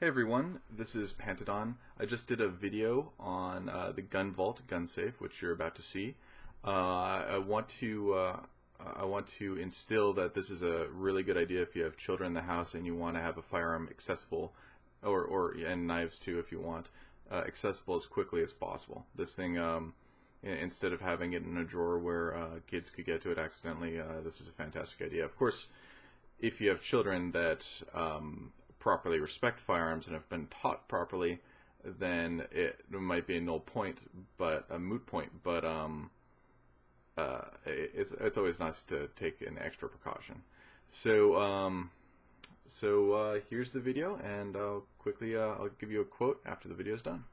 Hey everyone, this is Pantadon. I just did a video on the GunVault gun safe, which you're about to see. I want to instill that this is a really good idea if you have children in the house and you want to have a firearm accessible, and knives too if you want, accessible as quickly as possible. This thing, instead of having it in a drawer where kids could get to it accidentally, this is a fantastic idea. Of course, if you have children that properly respect firearms and have been taught properly, then it might be a moot point. But it's always nice to take an extra precaution. So here's the video, and I'll give you a quote after the video is done.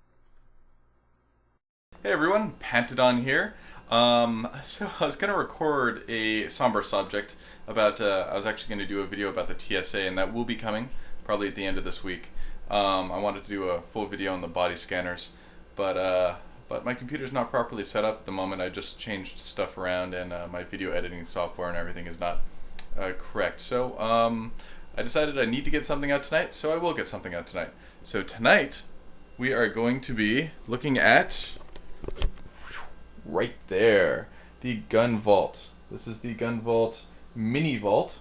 Hey everyone, Pantadon here. So I was going to record a somber subject about, I was actually going to do a video about the TSA, and that will be coming probably at the end of this week. I wanted to do a full video on the body scanners, but my computer's not properly set up at the moment. I just changed stuff around, and my video editing software and everything is not correct. So I decided I need to get something out tonight, so I will get something out tonight. So tonight we are going to be looking at right there, the GunVault. This is the GunVault MiniVault,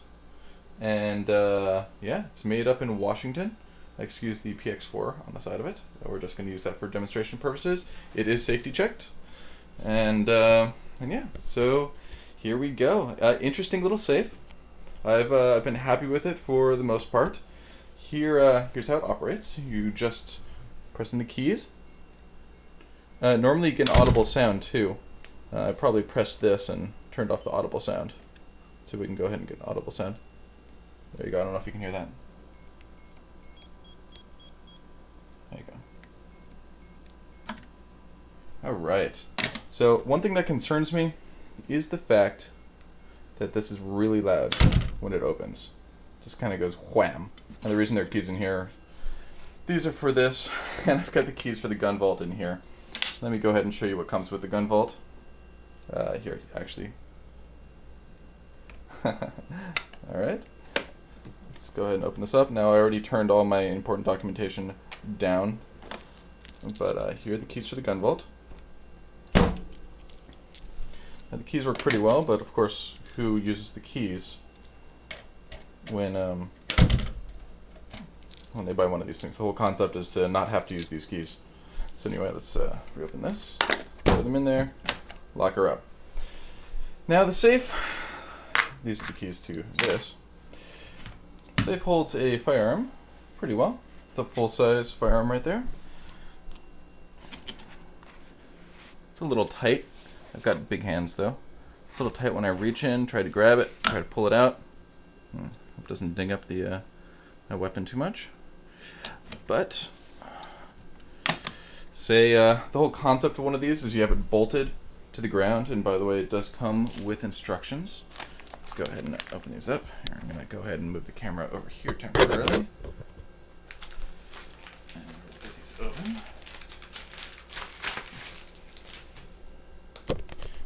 and yeah, it's made up in Washington. Excuse the PX4 on the side of it. We're just going to use that for demonstration purposes. It is safety checked, and yeah, so here we go. Interesting little safe. I've been happy with it for the most part. Here's how it operates. You just press in the keys. Normally you get an audible sound too. I probably pressed this and turned off the audible sound. So we can go ahead and get an audible sound. There you go. I don't know if you can hear that. There you go. Alright. So one thing that concerns me is the fact that this is really loud when it opens. It just kind of goes wham. And the reason there are keys in here, these are for this, and I've got the keys for the GunVault in here. Let me go ahead and show you what comes with the GunVault. Here, actually. Alright. Let's go ahead and open this up. Now I already turned all my important documentation down. But here are the keys for the GunVault. Now the keys work pretty well, but of course, who uses the keys when they buy one of these things? The whole concept is to not have to use these keys. So anyway, let's reopen this, put them in there, lock her up. Now the safe, these are the keys to this. The safe holds a firearm pretty well. It's a full-size firearm right there. It's a little tight. I've got big hands though. It's a little tight when I reach in, try to grab it, try to pull it out. Hope it doesn't ding up the my weapon too much. But the whole concept of one of these is you have it bolted to the ground, and by the way, it does come with instructions. Let's go ahead and open these up. Here, I'm going to go ahead and move the camera over here temporarily. And we'll get these open.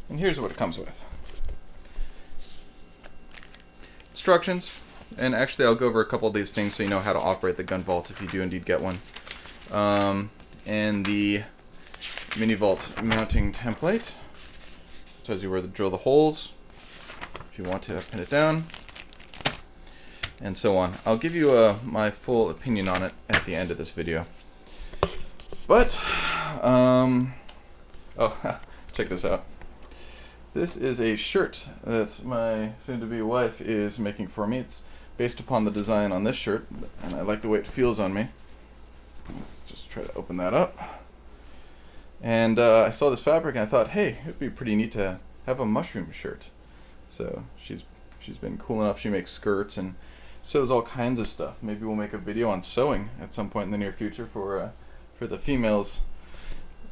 And here's what it comes with. Instructions, and actually I'll go over a couple of these things so you know how to operate the GunVault if you do indeed get one. And the MiniVault mounting template tells you where to drill the holes if you want to pin it down, and so on. I'll give you my full opinion on it at the end of this video. But oh, check this out. This is a shirt that my soon-to-be wife is making for me. It's based upon the design on this shirt, and I like the way it feels on me. Let's just try to open that up. And I saw this fabric and I thought, hey, it'd be pretty neat to have a mushroom shirt. So she's been cool enough. She makes skirts and sews all kinds of stuff. Maybe we'll make a video on sewing at some point in the near future for the females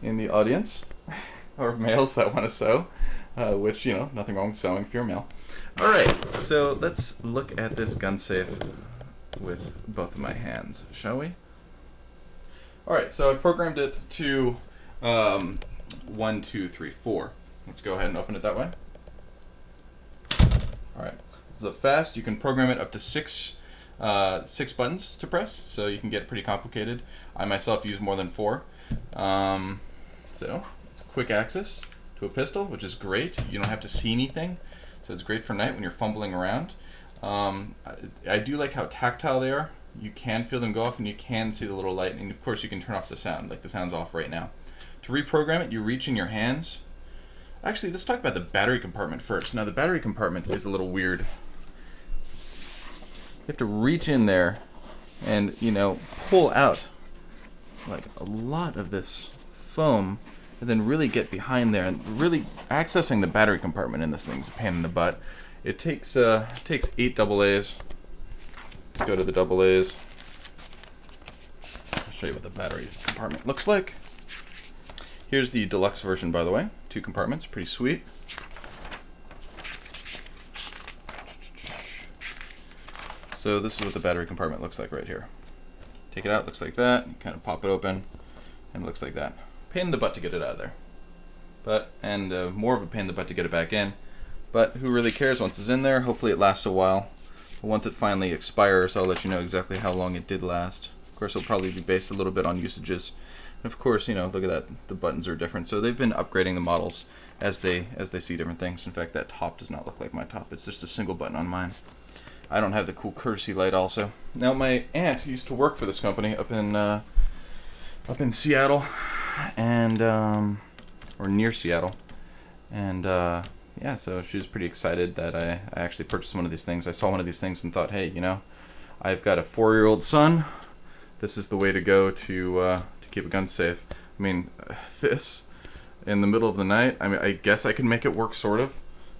in the audience, or males that want to sew. Which, you know, nothing wrong with sewing if you're a male. Alright, so let's look at this gun safe with both of my hands, shall we? Alright, so I programmed it to 1, 2, 3, 4. Let's go ahead and open it that way. Alright, so fast, you can program it up to 6 6 buttons to press, so you can get pretty complicated. I myself use more than 4. So it's quick access to a pistol, which is great. You don't have to see anything, so it's great for night when you're fumbling around. I do like how tactile they are. You can feel them go off and you can see the little light, and of course you can turn off the sound, like the sound's off right now. To reprogram it, you reach in your hands. Actually, let's talk about the battery compartment first. Now the battery compartment is a little weird. You have to reach in there and, you know, pull out like a lot of this foam and then really get behind there, and really accessing the battery compartment in this thing is a pain in the butt. It takes 8 AA's. Let's go to the AA's. I'll show you what the battery compartment looks like. Here's the deluxe version, by the way. 2 compartments, pretty sweet. So this is what the battery compartment looks like right here. Take it out, looks like that. You kind of pop it open, and it looks like that. Pain in the butt to get it out of there. And more of a pain in the butt to get it back in. But who really cares once it's in there? Hopefully it lasts a while. But once it finally expires, I'll let you know exactly how long it did last. Of course, it'll probably be based a little bit on usages. And of course, you know, look at that. The buttons are different. So they've been upgrading the models as they see different things. In fact, that top does not look like my top. It's just a single button on mine. I don't have the cool courtesy light also. Now, my aunt used to work for this company up in Seattle, and or near Seattle, and yeah, so she was pretty excited that I actually purchased one of these things. I saw one of these things and thought, hey, you know, I've got a 4-year-old son. This is the way to go to keep a gun safe. I mean, this in the middle of the night. I mean, I guess I can make it work, sort of.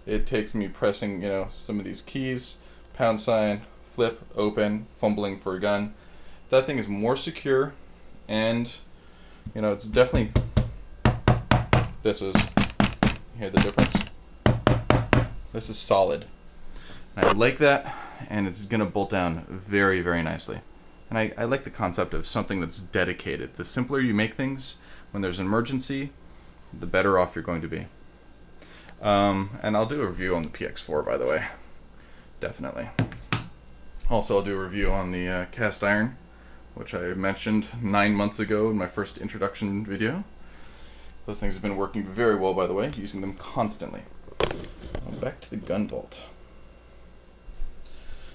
It takes me pressing, you know, some of these keys, #, flip, open, fumbling for a gun. That thing is more secure, and you know, it's definitely. This is. You hear the difference? This is solid. And I like that, and it's gonna bolt down very, very nicely. And I like the concept of something that's dedicated. The simpler you make things when there's an emergency, the better off you're going to be. And I'll do a review on the PX4, by the way. Definitely. Also, I'll do a review on the cast iron, which I mentioned 9 months ago in my first introduction video. Those things have been working very well, by the way, using them constantly. Back to the GunVault.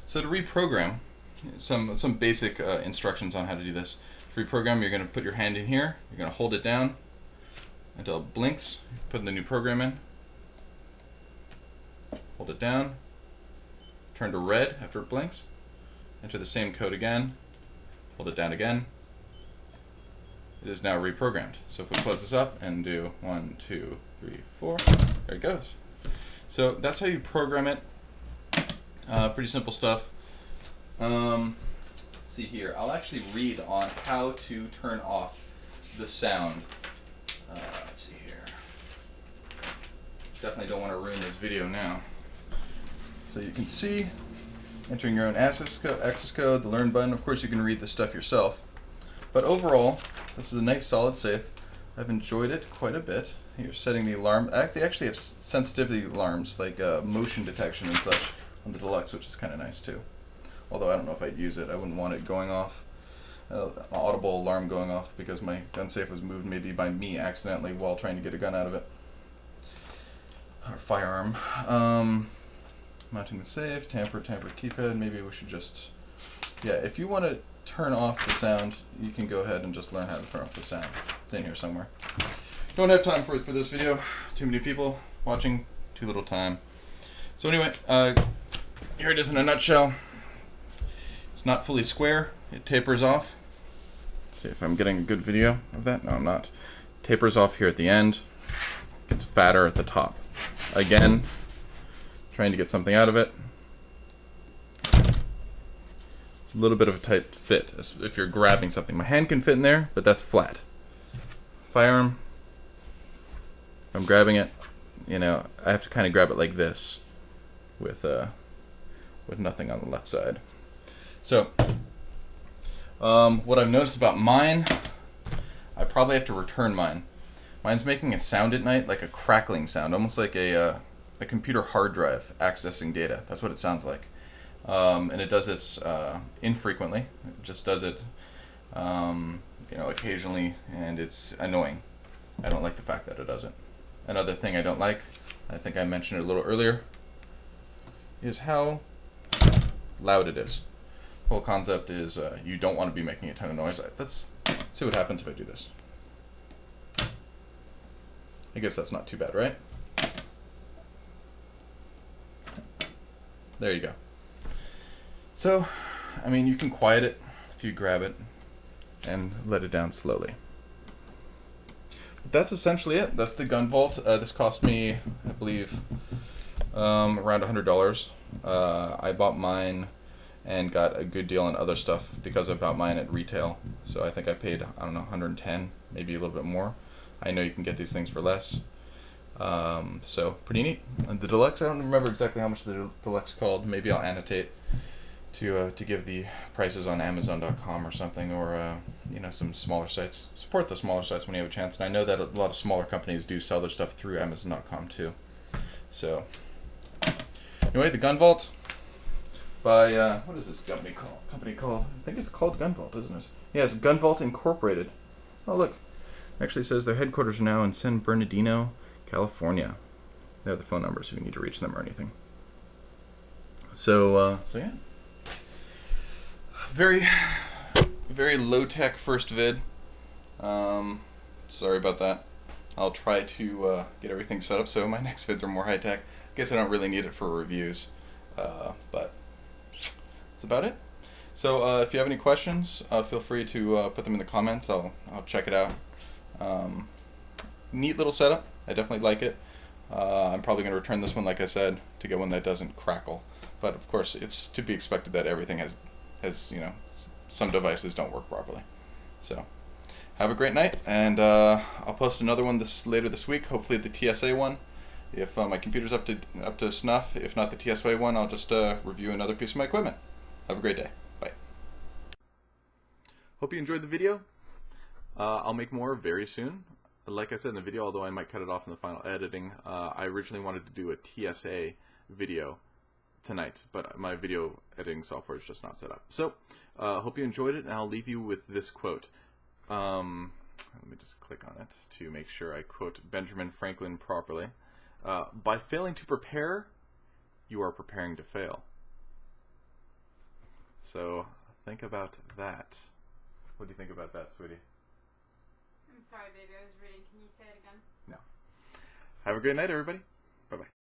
So to reprogram, some basic instructions on how to do this. To reprogram, you're going to put your hand in here, you're going to hold it down until it blinks, put the new program in, hold it down, turn to red after it blinks, enter the same code again, hold it down again. It is now reprogrammed. So if we close this up and do 1, 2, 3, 4, there it goes. So that's how you program it. Pretty simple stuff. Let's see here. I'll actually read on how to turn off the sound. Let's see here. Definitely don't want to ruin this video now. So you can see, entering your own access code, the learn button. Of course, you can read this stuff yourself. But overall, this is a nice solid safe. I've enjoyed it quite a bit. You're setting the alarm. They actually have sensitivity alarms, like motion detection and such, on the Deluxe, which is kind of nice too. Although I don't know if I'd use it. I wouldn't want it going off, an audible alarm going off, because my gun safe was moved maybe by me accidentally while trying to get a gun out of it. Or firearm. Mounting the safe, tamper keypad. Maybe we should just, yeah, if you want to turn off the sound, you can go ahead and just learn how to turn off the sound. It's in here somewhere. Don't have time for this video. Too many people watching, too little time. So anyway, here it is in a nutshell. It's not fully square. It tapers off. Let's see if I'm getting a good video of that. No, I'm not. Tapers off here at the end. It's fatter at the top. Again, trying to get something out of it. It's a little bit of a tight fit if you're grabbing something. My hand can fit in there, but that's flat. Firearm, if I'm grabbing it, you know, I have to kind of grab it like this with nothing on the left side. So, what I've noticed about mine, I probably have to return mine. Mine's making a sound at night, like a crackling sound, almost like a computer hard drive accessing data. That's what it sounds like. And it does this infrequently. It just does it, occasionally, and it's annoying. I don't like the fact that it does it. Another thing I don't like, I think I mentioned it a little earlier, is how loud it is. The whole concept is you don't want to be making a ton of noise. Let's see what happens if I do this. I guess that's not too bad, right? There you go. So, I mean, you can quiet it if you grab it and let it down slowly. But that's essentially it. That's the GunVault. This cost me, I believe, around $100. I bought mine and got a good deal on other stuff because I bought mine at retail. So I think I paid, I don't know, 110, maybe a little bit more. I know you can get these things for less. So pretty neat. And the deluxe, I don't remember exactly how much the deluxe called. Maybe I'll annotate to give the prices on Amazon.com or something, or some smaller sites. Support the smaller sites when you have a chance. And I know that a lot of smaller companies do sell their stuff through Amazon.com too. So anyway, the GunVault by what is this company called? I think it's called GunVault, isn't it? Yes, GunVault Incorporated. Oh look, it actually says their headquarters are now in San Bernardino, California. They have the phone numbers if you need to reach them or anything. So yeah. Very, very low-tech first vid. Sorry about that. I'll try to get everything set up so my next vids are more high-tech. I guess I don't really need it for reviews, but that's about it. So if you have any questions, feel free to put them in the comments. I'll check it out. Neat little setup. I definitely like it. I'm probably going to return this one, like I said, to get one that doesn't crackle. But of course, it's to be expected that everything has some devices don't work properly. So have a great night, and I'll post another one later this week. Hopefully the TSA one, if my computer's up to snuff. If not the TSA one, I'll just review another piece of my equipment. Have a great day. Bye. Hope you enjoyed the video. I'll make more very soon. Like I said in the video, although I might cut it off in the final editing, I originally wanted to do a TSA video tonight, but my video editing software is just not set up. So, hope you enjoyed it, and I'll leave you with this quote. Let me just click on it to make sure I quote Benjamin Franklin properly. By failing to prepare, you are preparing to fail. So, think about that. What do you think about that, sweetie? I'm sorry, baby. I was reading. Can you say it again? No. Have a great night, everybody.